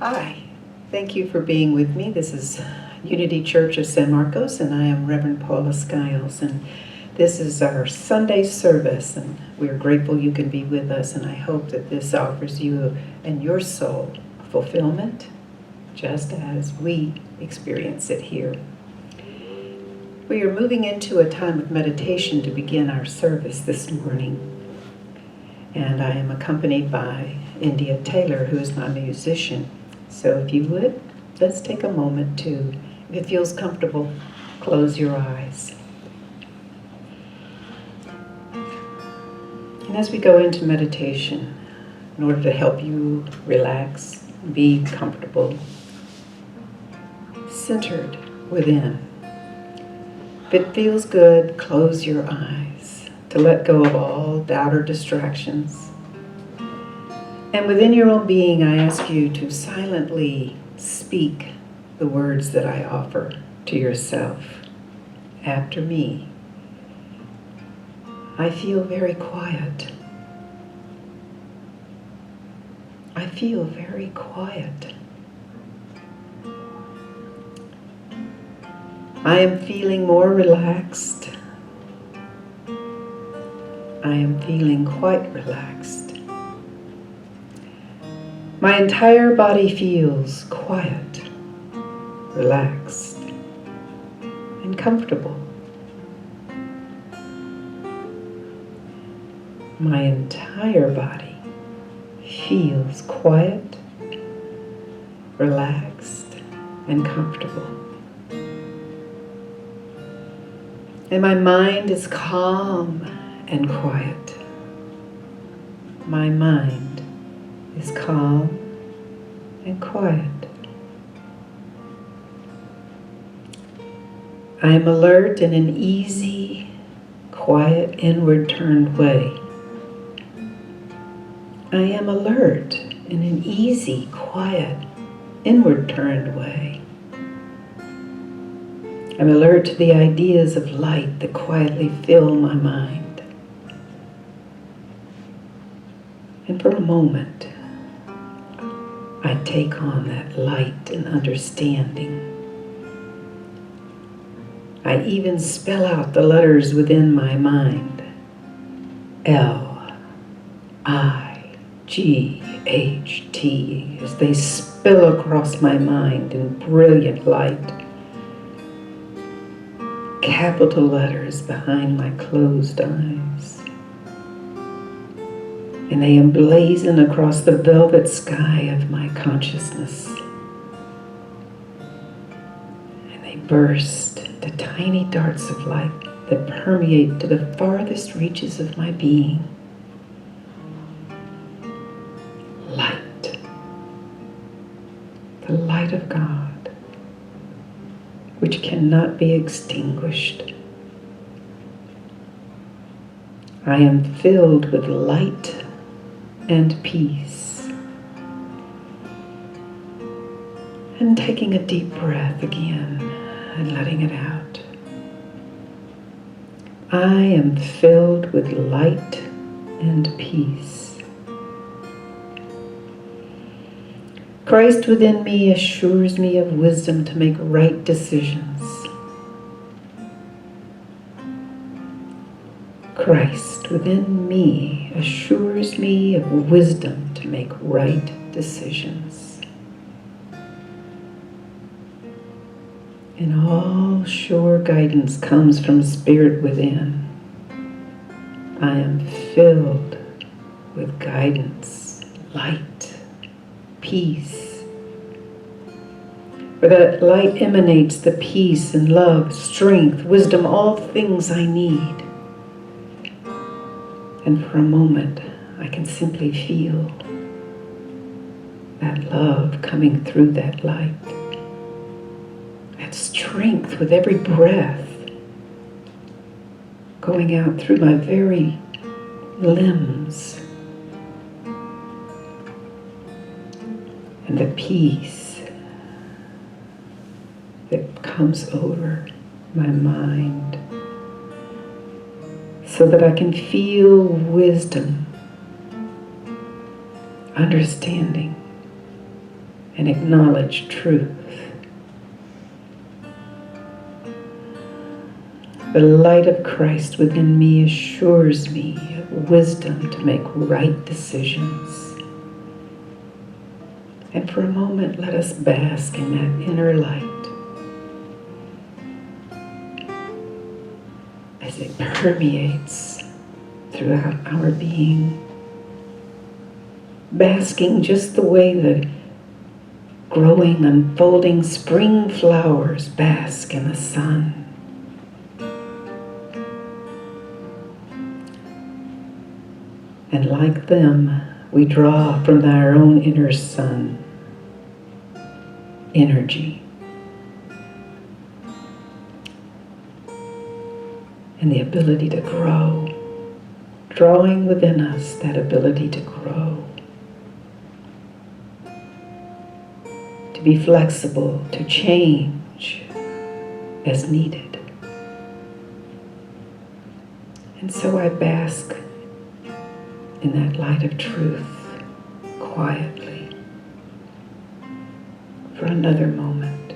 Hi, thank you for being with me. This is Unity Church of San Marcos, and I am Reverend Paula Skiles, and this is our Sunday service, and we are grateful you can be with us, and I hope that this offers you and your soul fulfillment, just as we experience it here. We are moving into a time of meditation to begin our service this morning, and I am accompanied by India Taylor, who is my musician. So if you would, let's take a moment to, if it feels comfortable, close your eyes. And as we go into meditation, in order to help you relax, be comfortable, centered within, if it feels good, close your eyes to let go of all doubt or distractions. And within your own being, I ask you to silently speak the words that I offer to yourself after me. I feel very quiet. I feel very quiet. I am feeling more relaxed. I am feeling quite relaxed. My entire body feels quiet, relaxed, and comfortable. My entire body feels quiet, relaxed, and comfortable. And my mind is calm and quiet. My mind is calm and quiet. I am alert in an easy, quiet, inward-turned way. I am alert in an easy, quiet, inward-turned way. I'm alert to the ideas of light that quietly fill my mind. And for a moment, I take on that light and understanding. I even spell out the letters within my mind. L-I-G-H-T, as they spill across my mind in brilliant light. Capital letters behind my closed eyes. And they emblazon across the velvet sky of my consciousness. And they burst into tiny darts of light that permeate to the farthest reaches of my being. Light. The light of God, which cannot be extinguished. I am filled with light and peace. And taking a deep breath again and letting it out. I am filled with light and peace. Christ within me assures me of wisdom to make right decisions. Christ within me assures me of wisdom to make right decisions. And all sure guidance comes from Spirit within. I am filled with guidance, light, peace. For that light emanates the peace and love, strength, wisdom, all things I need. And for a moment, I can simply feel that love coming through that light. That strength with every breath going out through my very limbs. And the peace that comes over my mind, so that I can feel wisdom, understanding, and acknowledge truth. The light of Christ within me assures me of wisdom to make right decisions. And for a moment, let us bask in that inner light as it permeates throughout our being, basking just the way the growing, unfolding spring flowers bask in the sun. And like them, we draw from our own inner sun energy and the ability to grow, drawing within us that ability to grow, to be flexible, to change as needed. And so I bask in that light of truth quietly for another moment.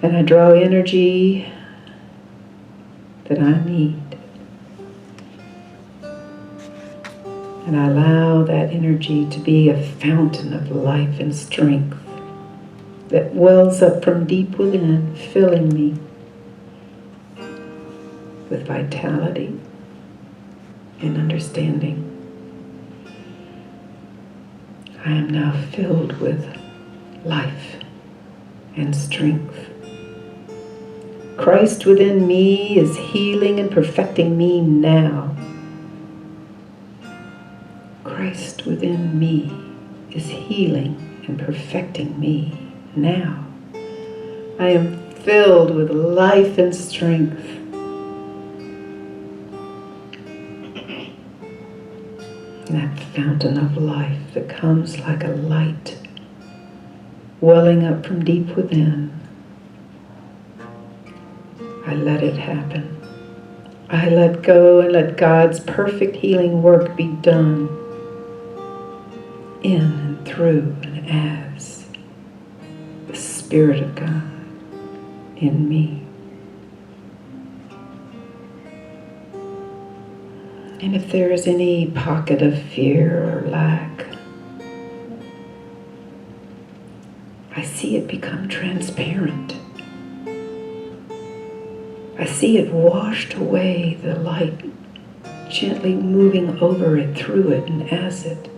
And I draw energy that I need. And I allow that energy to be a fountain of life and strength that wells up from deep within, filling me with vitality and understanding. I am now filled with life and strength. Christ within me is healing and perfecting me now. Christ within me is healing and perfecting me now. I am filled with life and strength. That fountain of life that comes like a light welling up from deep within. I let it happen. I let go and let God's perfect healing work be done in and through and as the Spirit of God in me. And if there is any pocket of fear or lack, I see it become transparent. I see it washed away, the light gently moving over it, through it, and as it.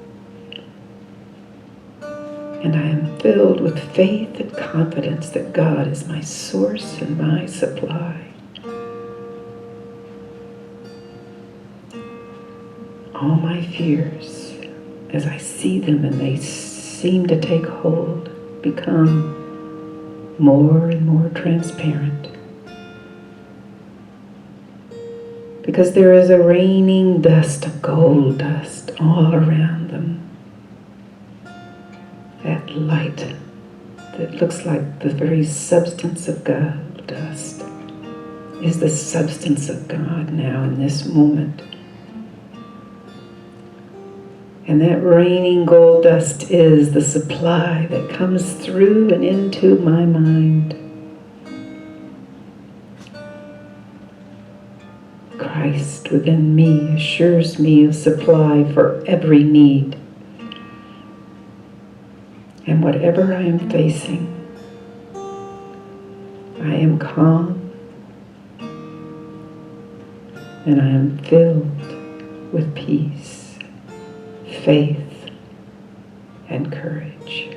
And I am filled with faith and confidence that God is my source and my supply. All my fears, as I see them and they seem to take hold, become more and more transparent. Because there is a raining dust of gold dust all around them. That light that looks like the very substance of gold dust is the substance of God now in this moment. And that raining gold dust is the supply that comes through and into my mind. Christ within me assures me of supply for every need. And whatever I am facing, I am calm and I am filled with peace, faith, and courage.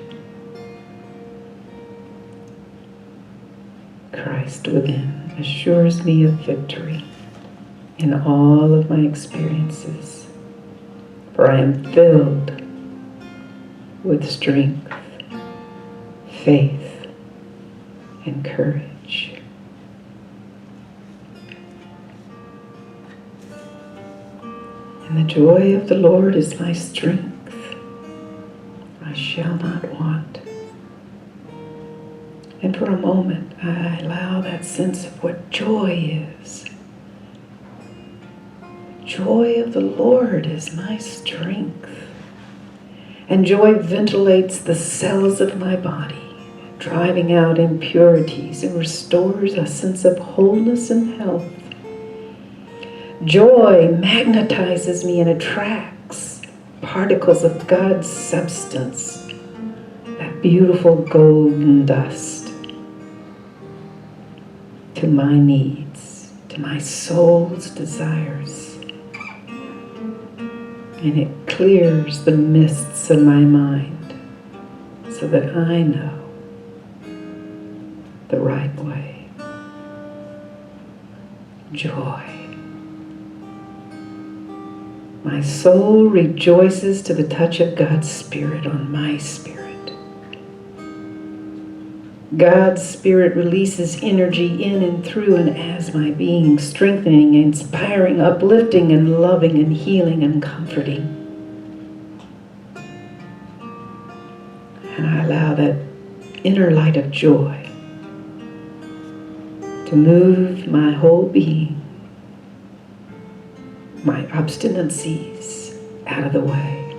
Christ within assures me of victory in all of my experiences, for I am filled with strength, faith, and courage. And the joy of the Lord is my strength. I shall not want. And for a moment, I allow that sense of what joy is. Joy of the Lord is my strength. And joy ventilates the cells of my body, driving out impurities, and restores a sense of wholeness and health. Joy magnetizes me and attracts particles of God's substance, that beautiful golden dust, to my needs, to my soul's desires. And it clears the mists of my mind so that I know the right way. Joy. My soul rejoices to the touch of God's Spirit on my spirit. God's Spirit releases energy in and through and as my being, strengthening, inspiring, uplifting, and loving, and healing, and comforting. And I allow that inner light of joy to move my whole being, my obstinacies out of the way,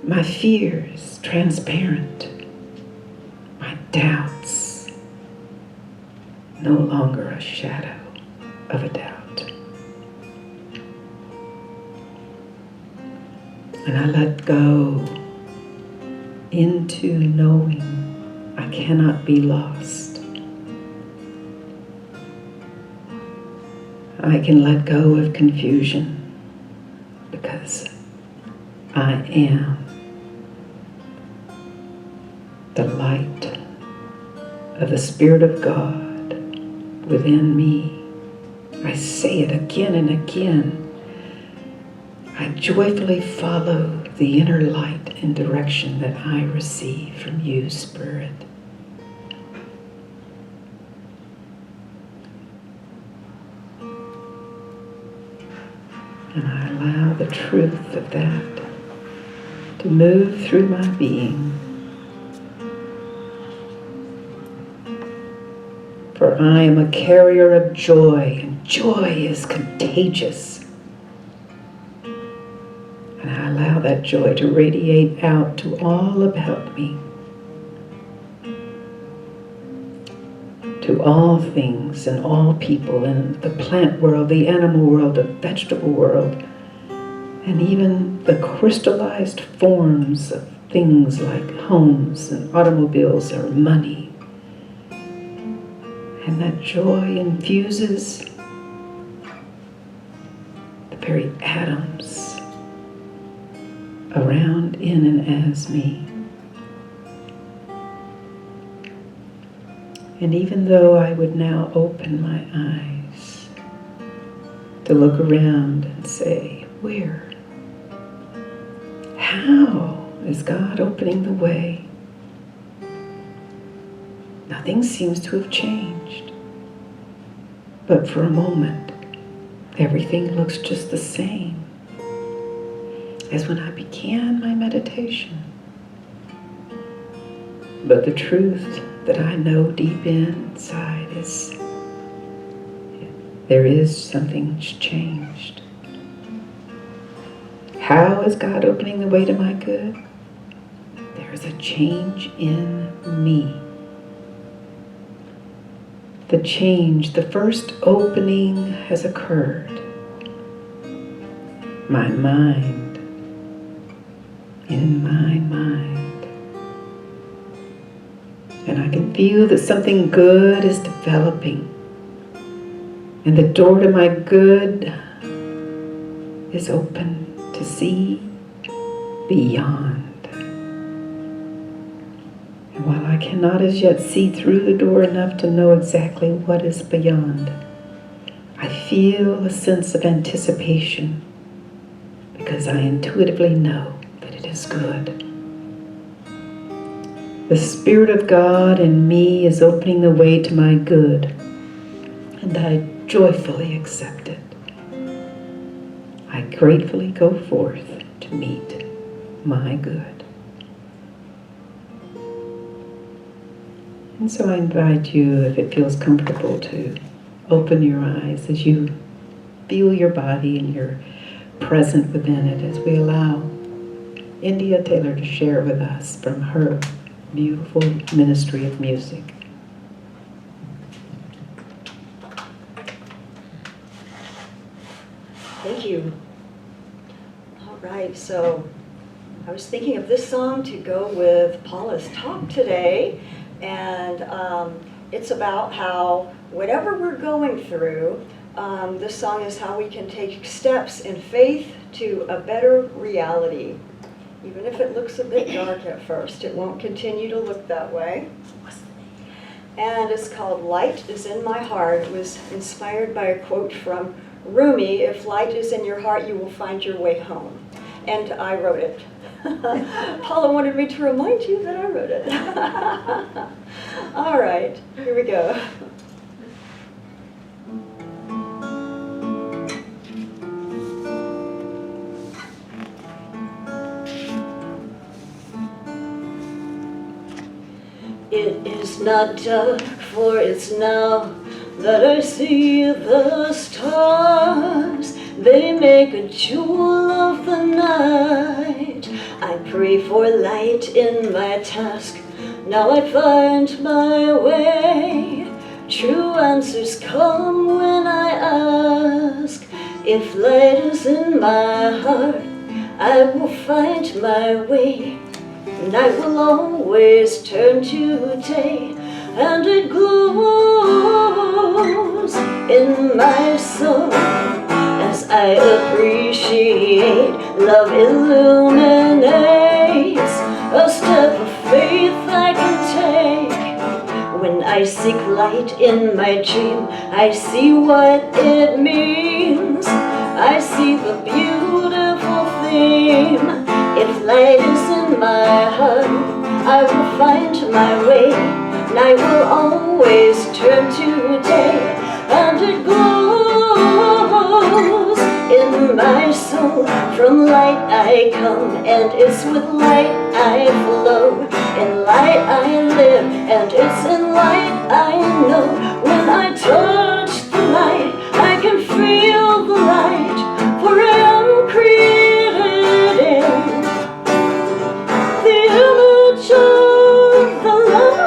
my fears transparent, my doubts no longer a shadow of a doubt. And I let go into knowing I cannot be lost. I can let go of confusion because I am the light of the Spirit of God within me. I say it again and again. I joyfully follow the inner light and direction that I receive from you, Spirit. And I allow the truth of that to move through my being. For I am a carrier of joy, and joy is contagious. And I allow that joy to radiate out to all about me, to all things and all people in the plant world, the animal world, the vegetable world, and even the crystallized forms of things like homes and automobiles or money. And that joy infuses the very atoms around, in, and as me. And even though I would now open my eyes to look around and say, where? How is God opening the way? Nothing seems to have changed. But for a moment, everything looks just the same as when I began my meditation. But the truth that I know deep inside is there is something changed. How is God opening the way to my good? There is a change in me. The change, the first opening has occurred. My mind, in my mind. And I can feel that something good is developing. And the door to my good is open to see beyond. And while I cannot as yet see through the door enough to know exactly what is beyond, I feel a sense of anticipation because I intuitively know that it is good. The Spirit of God in me is opening the way to my good, and I joyfully accept it. I gratefully go forth to meet my good. And so I invite you, if it feels comfortable, to open your eyes as you feel your body and you're present within it, as we allow India Taylor to share with us from her beautiful ministry of music. Thank you. All right, so I was thinking of this song to go with Paula's talk today, and it's about how whatever we're going through, this song is how we can take steps in faith to a better reality. Even if it looks a bit dark at first, it won't continue to look that way. And it's called Light is in My Heart. It was inspired by a quote from Rumi: "If light is in your heart, you will find your way home." And I wrote it. Paula wanted me to remind you that I wrote it. All right, here we go. It is not dark, for it's now that I see the stars. They make a jewel of the night. I pray for light in my task. Now I find my way. True answers come when I ask. If light is in my heart, I will find my way. Night will always turn to day, and it glows in my soul as I appreciate. Love illuminates a step of faith I can take. When I seek light in my dream, I see what it means. I see the beautiful theme. If light is in my heart, I will find my way. Night will always turn to day, and it glows in my soul. From light I come, and it's with light I flow. In light I live, and it's in light I know. When I touch the light, I can feel the light, for I am created in the image of the light.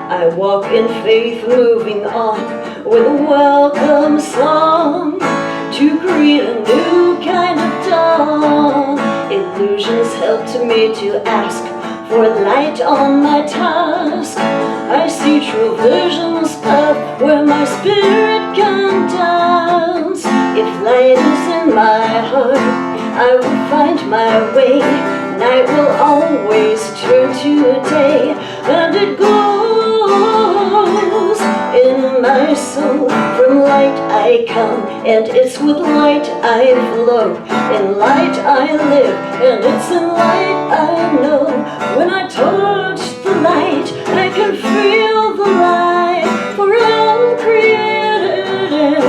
I walk in faith, moving on with a welcome song to create a new kind of dawn. Illusions helped me to ask for light on my task. I see true visions path where my spirit can dance. If light is in my heart, I will find my way. Night will always turn to day, and it glows in my soul. From light I come, and it's with light I flow. In light I live, and it's in light I know. When I touch the light, I can feel the light, for I'm created in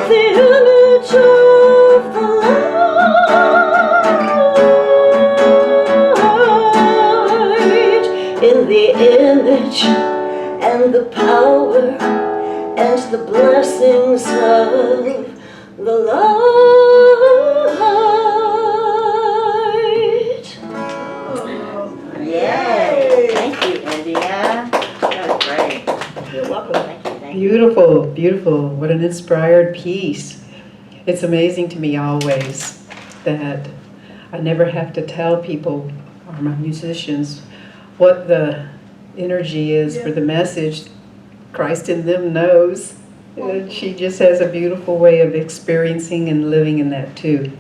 the image of the light. In the image and the power and the blessings of the light. Yay! Thank you, India. That was great. You're welcome. Thank you. Beautiful, beautiful. What an inspired piece. It's amazing to me always that I never have to tell people, or my musicians, what the energy is for the message. Christ in them knows. And she just has a beautiful way of experiencing and living in that too.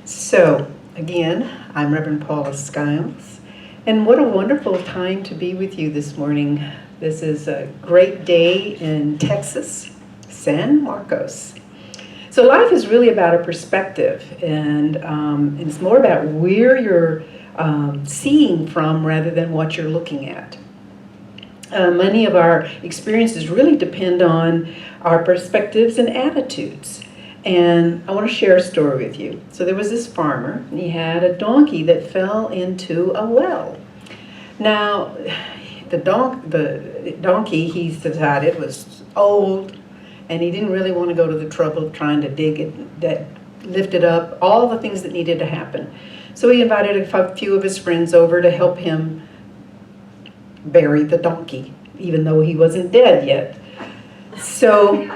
So, again, I'm Reverend Paula Skiles, and what a wonderful time to be with you this morning. This is a great day in Texas, San Marcos. So life is really about a perspective, and it's more about where you're seeing from rather than what you're looking at. Many of our experiences really depend on our perspectives and attitudes. And I want to share a story with you. So there was this farmer, and he had a donkey that fell into a well. Now, the donkey, he decided, was old, and he didn't really want to go to the trouble of trying to dig it, lift it up, all the things that needed to happen. So he invited a few of his friends over to help him bury the donkey, even though he wasn't dead yet. So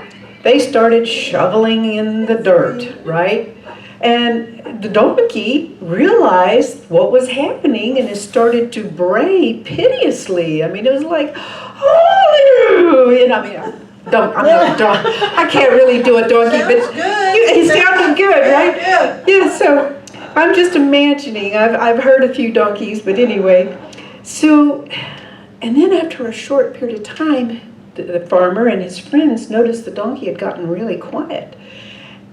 they started shoveling in the dirt, right? And the donkey realized what was happening and it started to bray piteously. I mean, it was like, hallelujah. I mean, I can't really do a donkey, but he sounded good, right? Yeah, so I'm just imagining. I've heard a few donkeys, but anyway. So, and then after a short period of time, the farmer and his friends noticed the donkey had gotten really quiet.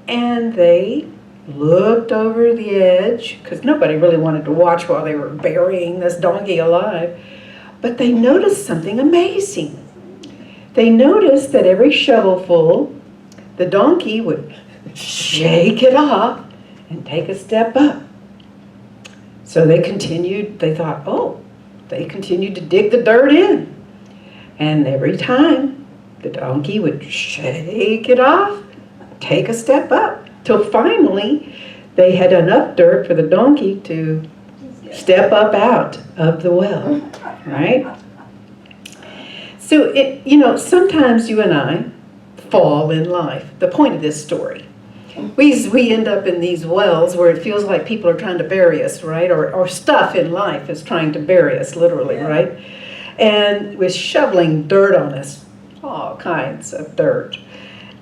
And they looked over the edge, because nobody really wanted to watch while they were burying this donkey alive. But they noticed something amazing. They noticed that every shovelful, the donkey would shake it off and take a step up. So they continued, they thought, they continued to dig the dirt in. And every time, the donkey would shake it off, take a step up, till finally they had enough dirt for the donkey to step up out of the well, right? So, sometimes you and I fall in life. The point of this story. We end up in these wells where it feels like people are trying to bury us, right? Or stuff in life is trying to bury us, literally, right? And we're shoveling dirt on us, all kinds of dirt.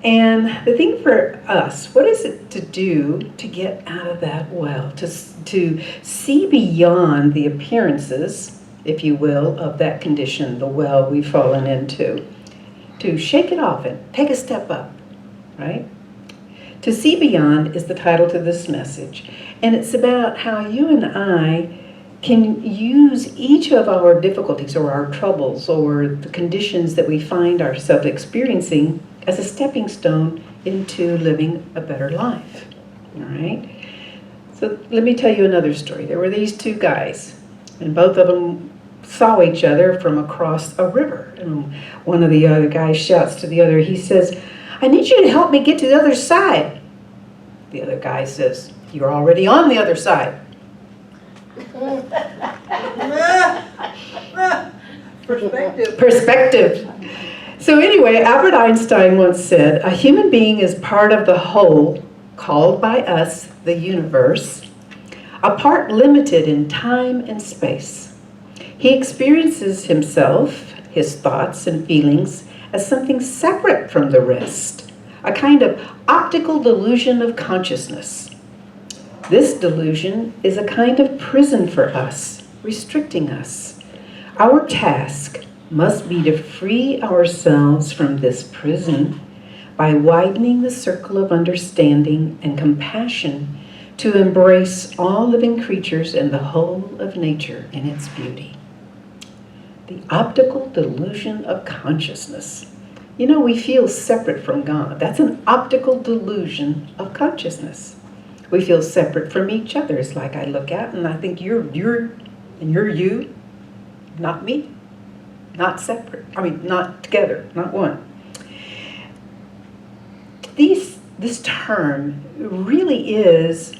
And the thing for us, what is it to do to get out of that well, to see beyond the appearances, if you will, of that condition, the well we've fallen into, to shake it off and take a step up, right? To see beyond is the title to this message, and it's about how you and I can use each of our difficulties or our troubles or the conditions that we find ourselves experiencing as a stepping stone into living a better life, all right? So let me tell you another story. There were these two guys, and both of them saw each other from across a river. And one of the other guys shouts to the other, he says, "I need you to help me get to the other side." The other guy says, "You're already on the other side." Perspective. So anyway, Albert Einstein once said, "A human being is part of the whole, called by us the universe, a part limited in time and space. He experiences himself, his thoughts and feelings, as something separate from the rest, a kind of optical delusion of consciousness. This delusion is a kind of prison for us, restricting us. Our task must be to free ourselves from this prison by widening the circle of understanding and compassion to embrace all living creatures and the whole of nature in its beauty." The optical delusion of consciousness. You know, we feel separate from God. That's an optical delusion of consciousness. We feel separate from each other. It's like I look out and I think you're and you're you, not me, not separate. I mean, not together, not one. This term really is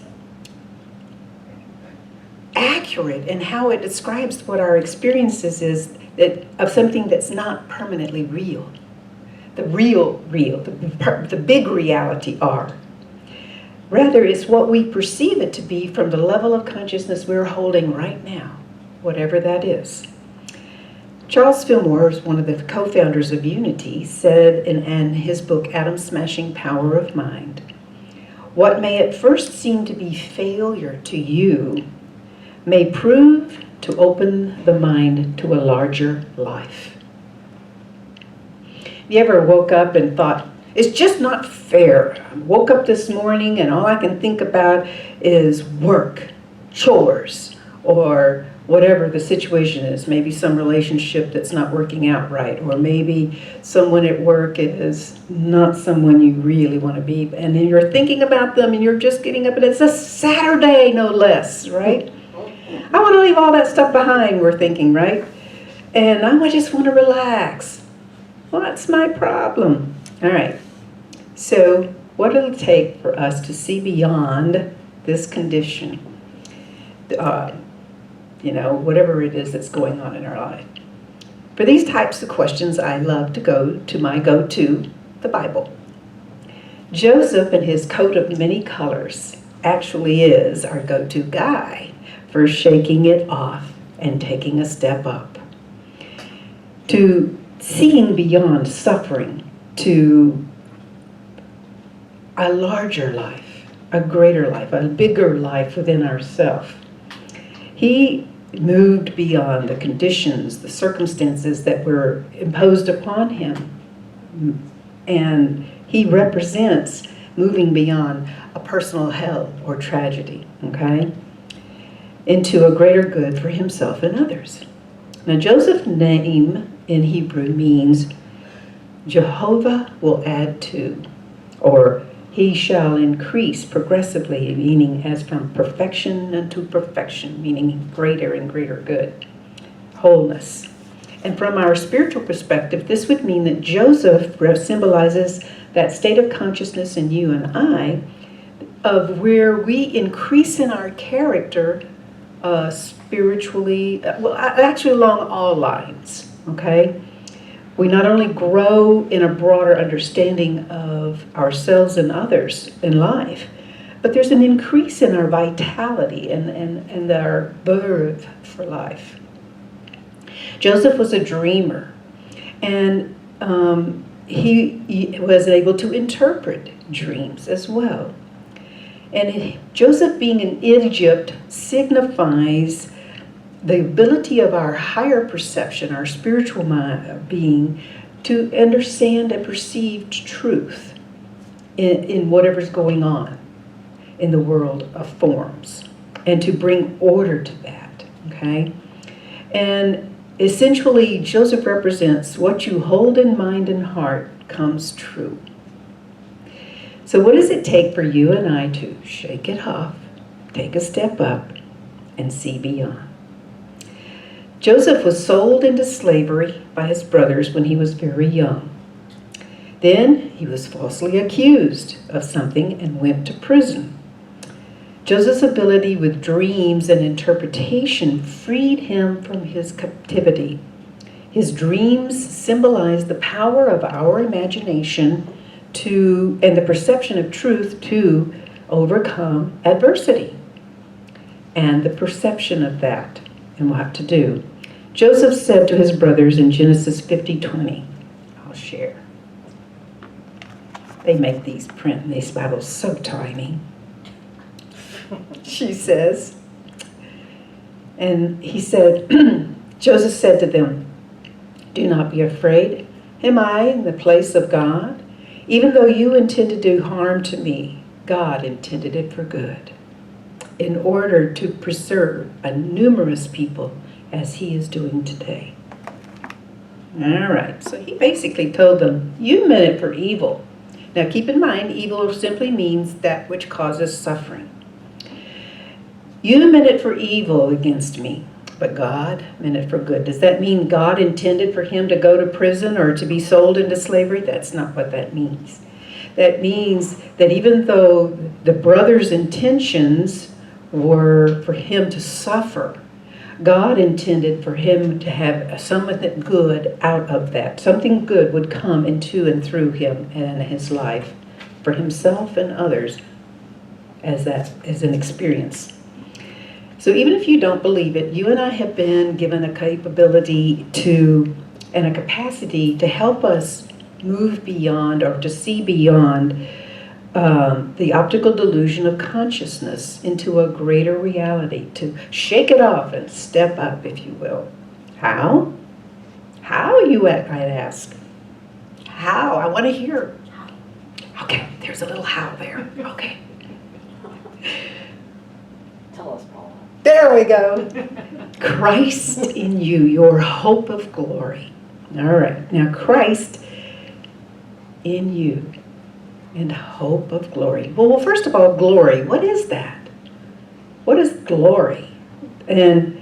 accurate in how it describes what our experiences is of something that's not permanently real. The real, the big reality are. Rather, it's what we perceive it to be from the level of consciousness we're holding right now, whatever that is. Charles Fillmore, one of the co-founders of Unity, said in his book, Atom Smashing Power of Mind, "What may at first seem to be failure to you may prove to open the mind to a larger life." You ever woke up and thought, it's just not fair? I woke up this morning and all I can think about is work, chores, or whatever the situation is, maybe some relationship that's not working out right, or maybe someone at work is not someone you really want to be, and then you're thinking about them and you're just getting up, and it's a Saturday, no less, right? I want to leave all that stuff behind, we're thinking, right? And I just want to relax. What's my problem? All right. So what it'll take for us to see beyond this condition, whatever it is that's going on in our life. For these types of questions, I love to go to my go-to, the Bible. Joseph and his coat of many colors actually is our go-to guy for shaking it off and taking a step up. To seeing beyond suffering to a larger life, a greater life, a bigger life within ourselves. He moved beyond the conditions, the circumstances that were imposed upon him. And he represents moving beyond a personal hell or tragedy, okay, into a greater good for himself and others. Now, Joseph's name in Hebrew means Jehovah will add to, or he shall increase progressively, meaning as from perfection unto perfection, meaning greater and greater good, wholeness. And from our spiritual perspective, this would mean that Joseph symbolizes that state of consciousness in you and I, of where we increase in our character spiritually, actually along all lines, okay? We not only grow in a broader understanding of ourselves and others in life, but there's an increase in our vitality and our birth for life. Joseph was a dreamer, and he was able to interpret dreams as well. And Joseph being in Egypt signifies the ability of our higher perception, our spiritual being, to understand and perceive truth in whatever's going on in the world of forms, and to bring order to that, okay? And essentially, Joseph represents what you hold in mind and heart comes true. So what does it take for you and I to shake it off, take a step up, and see beyond? Joseph was sold into slavery by his brothers when he was very young. Then he was falsely accused of something and went to prison. Joseph's ability with dreams and interpretation freed him from his captivity. His dreams symbolize the power of our imagination and the perception of truth to overcome adversity, and the perception of that and what to do. Joseph said to his brothers in Genesis 50:20, I'll share. They make these print, these Bibles so tiny. She says, and he said, Joseph said to them, do not be afraid. Am I in the place of God? Even though you intend to do harm to me, God intended it for good, in order to preserve a numerous people as he is doing today. All right, so he basically told them, you meant it for evil. Now keep in mind, evil simply means that which causes suffering. You meant it for evil against me, but God meant it for good. Does that mean God intended for him to go to prison or to be sold into slavery? That's not what that means. That means that even though the brothers' intentions were for him to suffer, God intended for him to have something good out of that. Something good would come into and through him and his life for himself and others as an experience. So even if you don't believe it, you and I have been given a capability and a capacity to help us move beyond or to see beyond the optical delusion of consciousness into a greater reality, to shake it off and step up, if you will. How? How, I'd ask. How? I want to hear. Okay, there's a little how there. Okay. Tell us, Paula. There we go. Christ in you, your hope of glory. All right. Now, Christ in you and hope of glory. Well, first of all, glory. What is that? What is glory? And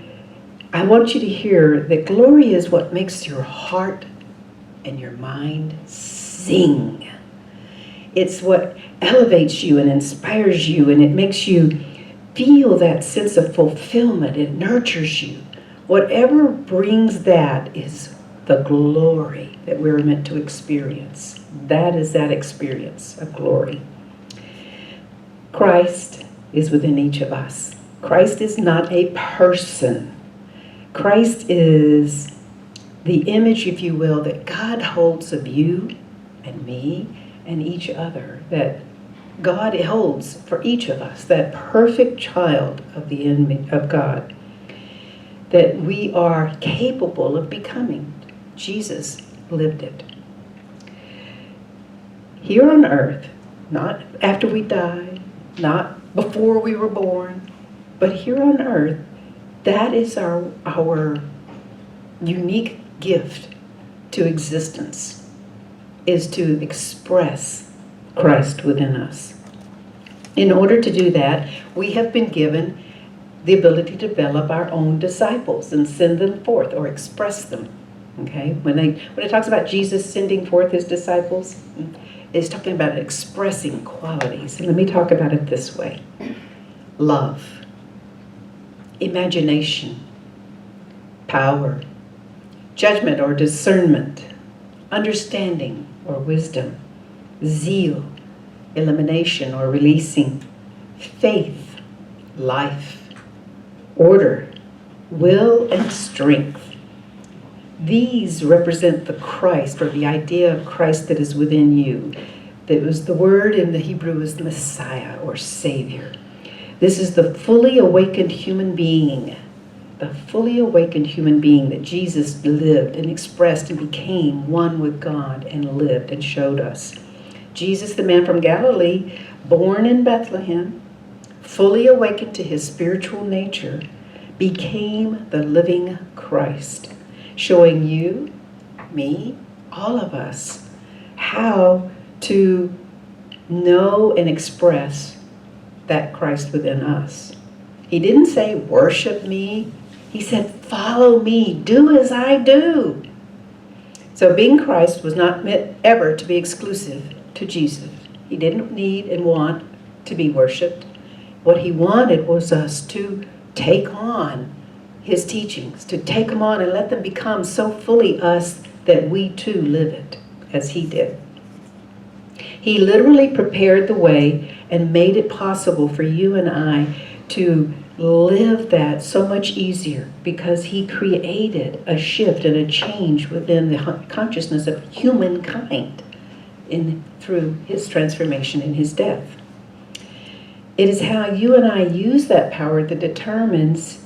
I want you to hear that glory is what makes your heart and your mind sing. It's what elevates you and inspires you, and it makes you feel that sense of fulfillment. It nurtures you. Whatever brings that is the glory that we're meant to experience. That is that experience of glory. Christ is within each of us. Christ is not a person. Christ is the image, if you will, that God holds of you and me and each other, that God holds for each of us, that perfect child of the image of God, that we are capable of becoming. Jesus lived it. Here on earth, not after we die, not before we were born, but here on earth, that is our unique gift to existence, is to express Christ within us. In order to do that, we have been given the ability to develop our own disciples and send them forth or express them. Okay? When it talks about Jesus sending forth his disciples, it's talking about expressing qualities. And let me talk about it this way. Love, imagination, power, judgment or discernment, understanding or wisdom, zeal, elimination or releasing, faith, life, order, will, and strength. These represent the Christ, or the idea of Christ that is within you. That was the word in the Hebrew is Messiah or Savior. This is the fully awakened human being. The fully awakened human being that Jesus lived and expressed and became one with God and lived and showed us. Jesus, the man from Galilee, born in Bethlehem, fully awakened to his spiritual nature, became the living Christ, showing you, me, all of us, how to know and express that Christ within us. He didn't say, worship me. He said, follow me, do as I do. So being Christ was not meant ever to be exclusive to Jesus. He didn't need and want to be worshiped. What he wanted was us to take on his teachings, to take them on and let them become so fully us that we too live it as he did. He literally prepared the way and made it possible for you and I to live that so much easier because he created a shift and a change within the consciousness of humankind through his transformation in his death. It is how you and I use that power that determines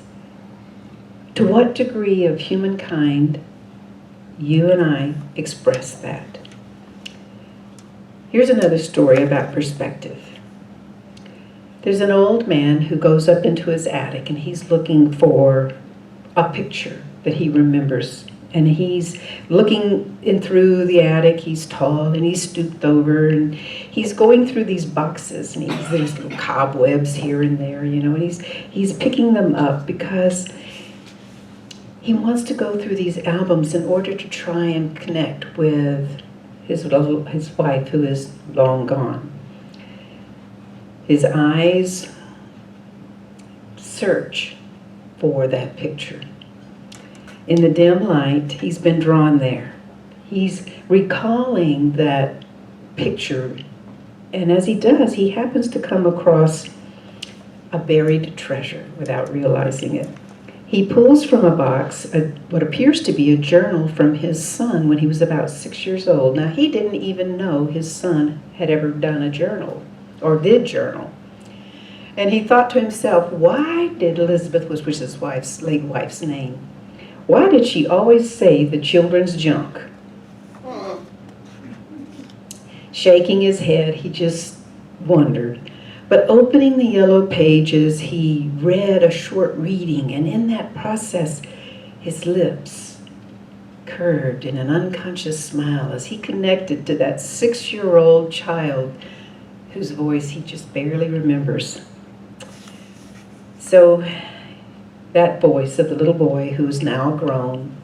to what degree of humankind you and I express that. Here's another story about perspective. There's an old man who goes up into his attic and he's looking for a picture that he remembers. And he's looking in through the attic. He's tall and he's stooped over and he's going through these boxes and there's little cobwebs here and there, and he's picking them up because he wants to go through these albums in order to try and connect with his wife who is long gone. His eyes search for that picture. In the dim light, he's been drawn there. He's recalling that picture, and as he does, he happens to come across a buried treasure without realizing it. He pulls from a box what appears to be a journal from his son when he was about 6 years old. Now, he didn't even know his son had ever done a journal or did journal. And he thought to himself, why did Elizabeth, which was his late wife's name, why did she always say the children's junk? Shaking his head, he just wondered, But opening the yellow pages, he read a short reading, and in that process, his lips curved in an unconscious smile as he connected to that 6-year-old child whose voice he just barely remembers. So that voice of the little boy who's now grown,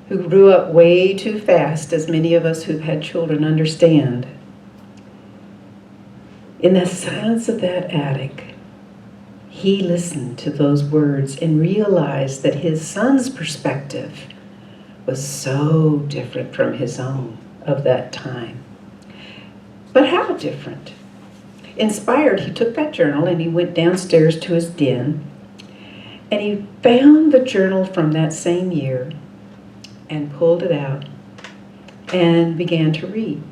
who grew up way too fast, as many of us who've had children understand, in the silence of that attic, he listened to those words and realized that his son's perspective was so different from his own of that time. But how different? Inspired, he took that journal and he went downstairs to his den, and he found the journal from that same year and pulled it out and began to read.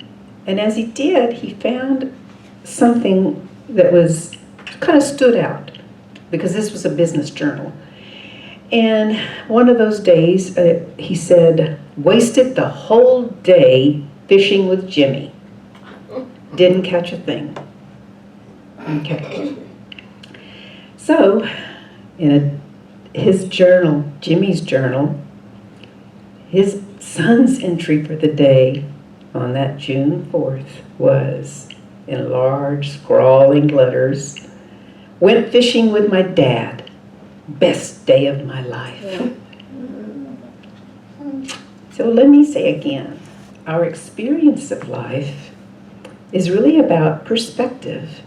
And as he did, he found something that was kind of stood out, because this was a business journal. And one of those days, he said, wasted the whole day fishing with Jimmy. Didn't catch a thing. Okay. So, in his journal, Jimmy's journal, his son's entry for the day on that June 4th was, in large scrawling letters, went fishing with my dad. Best day of my life. So let me say again, our experience of life is really about perspective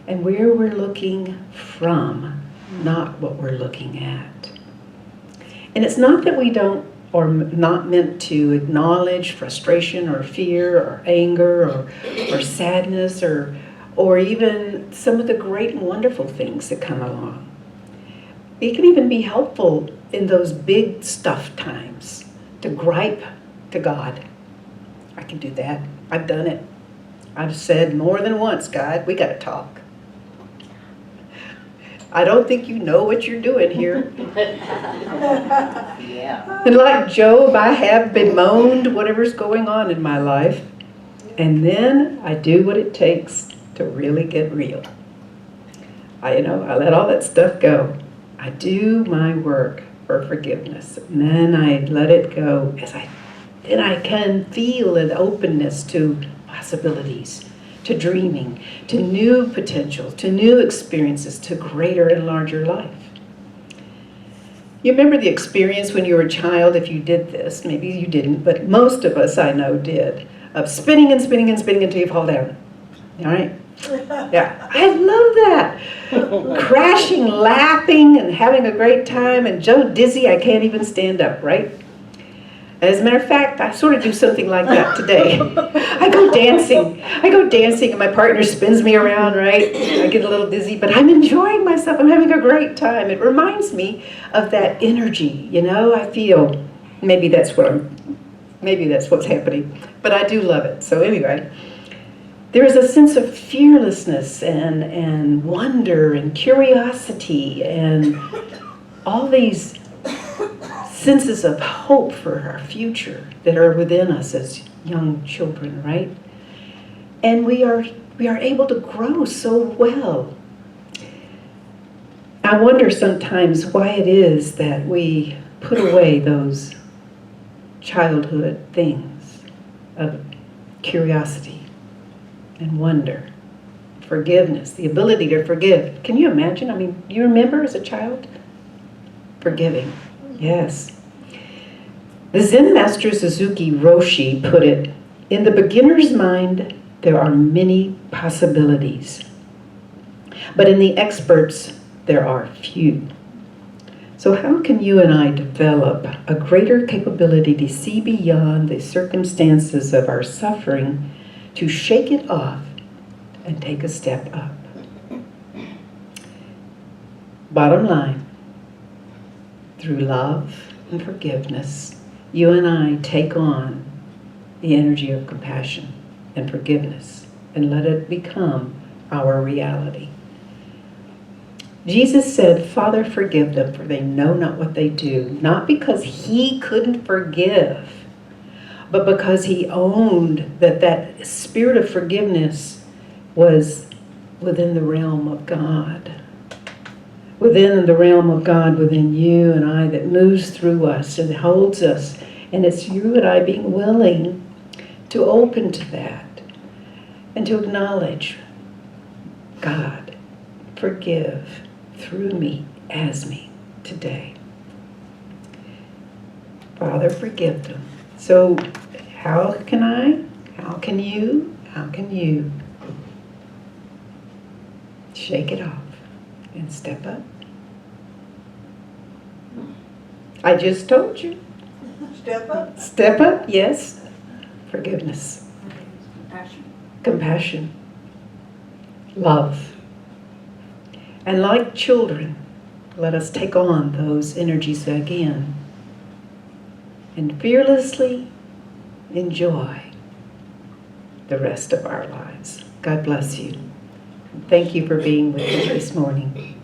and where we're looking from, not what we're looking at. And it's not that we don't, or not meant to acknowledge frustration or fear or anger or sadness or even some of the great and wonderful things that come along. It can even be helpful in those big stuff times to gripe to God. I can do that. I've done it. I've said more than once, God, we got to talk. I don't think you know what you're doing here. Yeah. And like Job, I have bemoaned whatever's going on in my life. And then I do what it takes to really get real. I let all that stuff go. I do my work for forgiveness, and then I let it go then I can feel an openness to possibilities, to dreaming, to new potential, to new experiences, to greater and larger life. You remember the experience when you were a child, if you did this, maybe you didn't, but most of us I know did, of spinning and spinning and spinning until you fall down. All right? Yeah, I love that. Crashing, laughing, and having a great time, and so dizzy I can't even stand up, right? As a matter of fact, I sort of do something like that today. I go dancing, and my partner spins me around, right? I get a little dizzy, but I'm enjoying myself. I'm having a great time. It reminds me of that energy, I feel. Maybe that's what's happening, but I do love it. So anyway, there is a sense of fearlessness and wonder and curiosity and all these senses of hope for our future that are within us as young children, right? And we are able to grow so well. I wonder sometimes why it is that we put away those childhood things of curiosity and wonder, forgiveness, the ability to forgive. Can you imagine? You remember as a child? Forgiving, yes. The Zen master Suzuki Roshi put it, in the beginner's mind, there are many possibilities, but in the expert's, there are few. So how can you and I develop a greater capability to see beyond the circumstances of our suffering, to shake it off and take a step up? Bottom line, through love and forgiveness, you and I take on the energy of compassion and forgiveness and let it become our reality. Jesus said, Father, forgive them, for they know not what they do. Not because he couldn't forgive, but because he owned that spirit of forgiveness was within the realm of God. Within the realm of God, within you and I, that moves through us and holds us. And it's you and I being willing to open to that and to acknowledge, God, forgive through me, as me, today. Father, forgive them. So how can I? How can you? How can you shake it off and step up? I just told you. Step up. Step up, yes. Forgiveness, Compassion. compassion, love. And like children, let us take on those energies again and fearlessly enjoy the rest of our lives. God bless you. Thank you for being with me this morning.